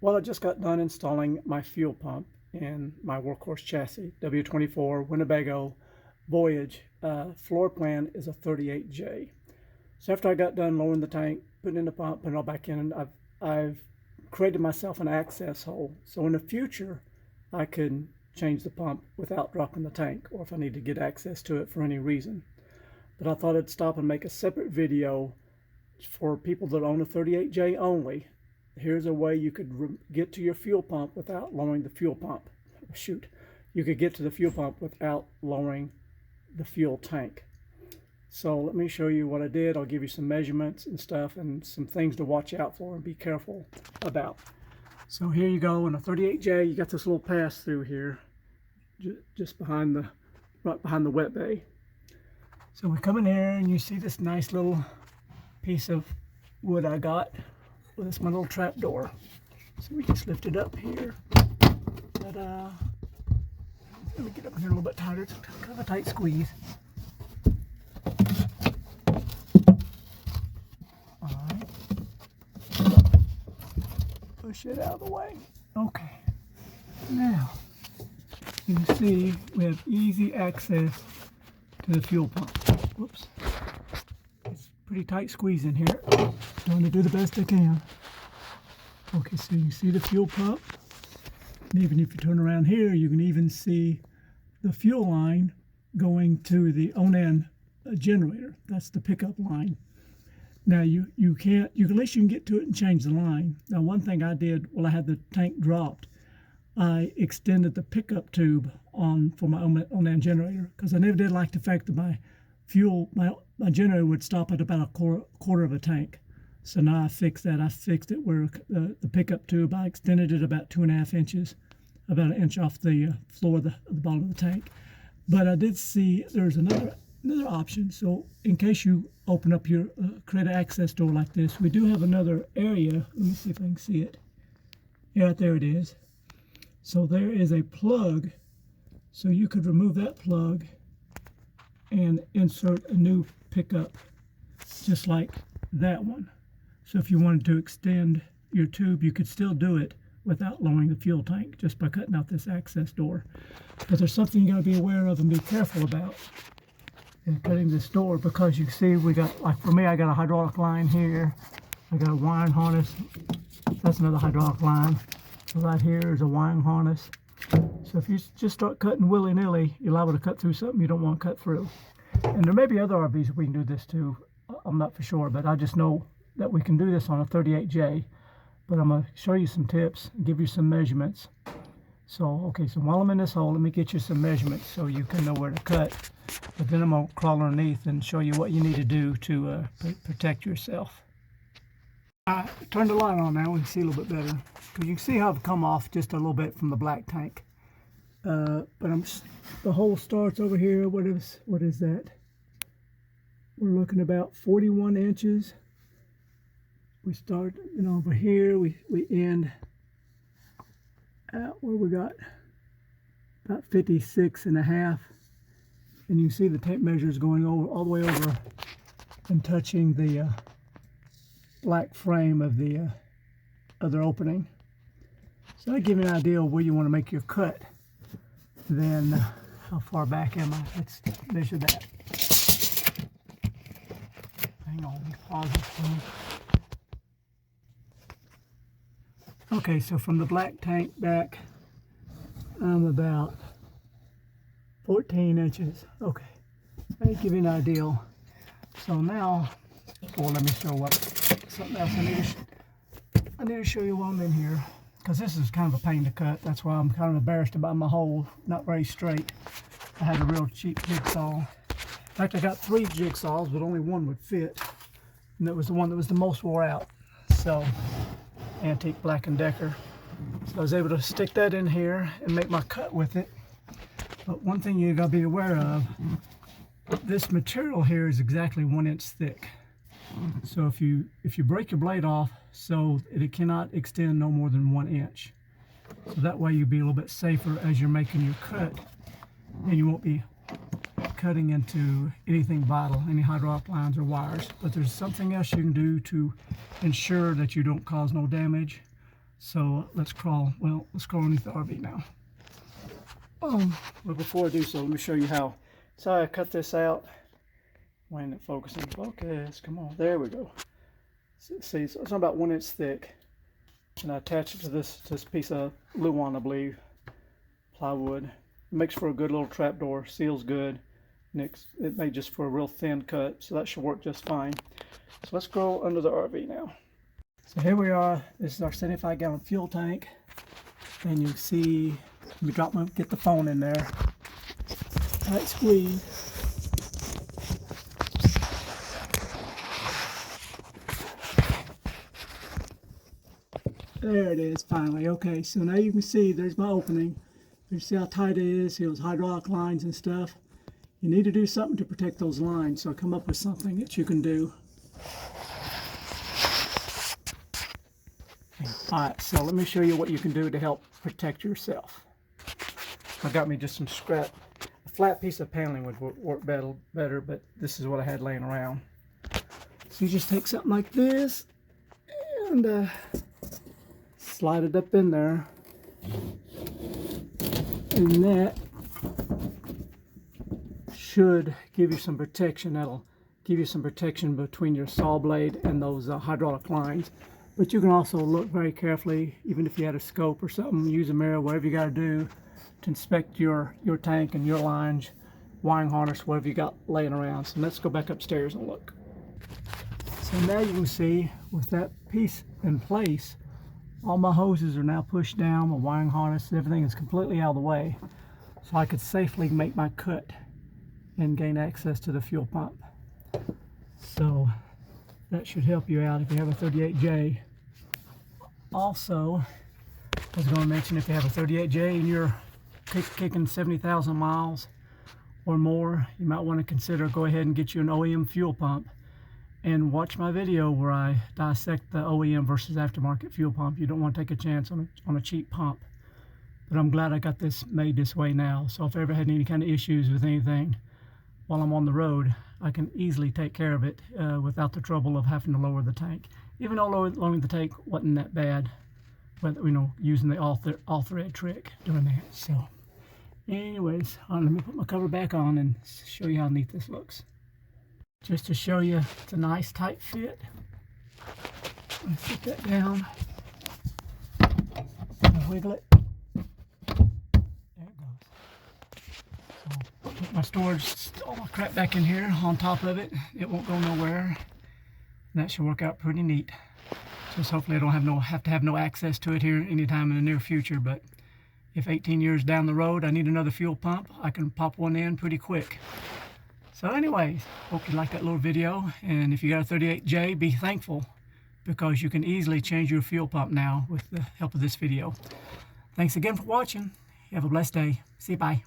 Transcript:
Well, I just got done installing my fuel pump in my Workhorse chassis, W24 Winnebago Voyage. Floor plan is a 38J. So after I got done lowering the tank, putting in the pump, putting it all back in, I've created myself an access hole. So in the future, I could change the pump without dropping the tank, or if I need to get access to it for any reason. But I thought I'd stop and make a separate video for people that own a 38J only. Here's a way you could get to your fuel pump without lowering the fuel pump. Shoot, you could get to the fuel pump without lowering the fuel tank. So let me show you what I did. I'll give you some measurements and stuff and some things to watch out for and be careful about. So here you go in a 38J. You got this little pass through here, just behind the right behind the wet bay. So we come in here and you see this nice little piece of wood I got. Well, that's my little trap door. So we just lift it up here. Ta-da. Let me get up here a little bit tighter. It's kind of a tight squeeze. Alright. Push it out of the way. Okay. Now, you can see we have easy access to the fuel pump. Whoops. It's pretty tight squeeze in here. Trying to do the best I can. Okay, so you see the fuel pump. And even if you turn around here, you can even see the fuel line going to the Onan generator. That's the pickup line. Now you can't, at least you can get to it and change the line. Now one thing I did while I had the tank dropped, I extended the pickup tube for my Onan generator, because I never did like the fact that my generator would stop at about a quarter of a tank. So now I fixed that. I fixed it where the pickup tube, I extended it about 2.5 inches, about an inch off the floor of the bottom of the tank. But I did see there's another option. So in case you open up your create an access door like this, we do have another area. Let me see if I can see it. Yeah, there it is. So there is a plug. So you could remove that plug and insert a new pickup, just like that one. So if you wanted to extend your tube, you could still do it without lowering the fuel tank, just by cutting out this access door. But there's something you got to be aware of and be careful about in cutting this door, because you see we got, like for me, I got a hydraulic line here. I got a wiring harness. That's another hydraulic line. So right here is a wiring harness. So if you just start cutting willy-nilly, you're liable to cut through something you don't want to cut through. And there may be other RVs that we can do this to. I'm not for sure, but I just know that we can do this on a 38J. But I'm going to show you some tips and give you some measurements. So, okay, so while I'm in this hole, let me get you some measurements so you can know where to cut. But then I'm going to crawl underneath and show you what you need to do to protect yourself. I turned the light on now, we can see a little bit better. Because you can see how I've come off just a little bit from the black tank. But the hole starts over here. What is that? We're looking about 41 inches. We start, over here. We end at where we got about 56.5. And you see the tape measure is going all the way over and touching the black frame of the other opening. So that gives you an idea of where you want to make your cut. Then how far back am I? Let's measure that. Hang on, let me pause this one. Okay, so from the black tank back, I'm about 14 inches. Okay, that'll give you an idea. So now, let me show something else I need to show you while I'm in here, because this is kind of a pain to cut. That's why I'm kind of embarrassed about my hole, not very straight. I had a real cheap jigsaw. In fact, I got 3 jigsaws, but only one would fit, and that was the one that was the most wore out. So, antique Black & Decker. So I was able to stick that in here and make my cut with it. But one thing you gotta be aware of, this material here is exactly 1 inch thick. So if you break your blade off, so it cannot extend no more than 1 inch. So that way you'll be a little bit safer as you're making your cut, and you won't be cutting into anything vital, any hydraulic lines or wires. But there's something else you can do to ensure that you don't cause no damage. So let's crawl underneath the RV now. But before I do so, let me show you how. So I cut this out. When it focuses, focus, come on, there we go. See, so it's about 1 inch thick. And I attach it to this piece of Luan, I believe, plywood. It makes for a good little trap door, seals good. And it made just for a real thin cut, so that should work just fine. So let's go under the RV now. So here we are. This is our 75-gallon fuel tank, and you see, let me get the phone in there. Tight squeeze. There it is, finally. Okay, so now you can see there's my opening. You see how tight it is, see those hydraulic lines and stuff. You need to do something to protect those lines, so come up with something that you can do. Alright, so let me show you what you can do to help protect yourself. I got me just some scrap. A flat piece of paneling would work better, but this is what I had laying around. So you just take something like this and slide it up in there, and that should give you some protection. That'll give you some protection between your saw blade and those hydraulic lines. But you can also look very carefully, even if you had a scope or something, use a mirror, whatever you got to do to inspect your tank and your lines, wiring harness, whatever you got laying around. So let's go back upstairs and look. So now you can see with that piece in place, all my hoses are now pushed down, my wiring harness, everything is completely out of the way. So I could safely make my cut and gain access to the fuel pump. So that should help you out if you have a 38J. Also, I was going to mention, if you have a 38J and you're kicking 70,000 miles or more, you might want to consider go ahead and get you an OEM fuel pump and watch my video where I dissect the OEM versus aftermarket fuel pump. You don't want to take a chance on a cheap pump. But I'm glad I got this made this way now. So if I ever had any kind of issues with anything while I'm on the road, I can easily take care of it without the trouble of having to lower the tank. Even though lowering the tank wasn't that bad, but using the all thread trick doing that. So anyways, let me put my cover back on and show you how neat this looks. Just to show you, it's a nice tight fit. Let me put that down and wiggle it. There it goes. So put my storage, all my crap back in here on top of it. It won't go nowhere. And that should work out pretty neat. Just hopefully I don't have to have no access to it here anytime in the near future. But if 18 years down the road I need another fuel pump, I can pop one in pretty quick. So anyways, hope you liked that little video. And if you got a 38J, be thankful, because you can easily change your fuel pump now with the help of this video. Thanks again for watching. You have a blessed day. See you, bye.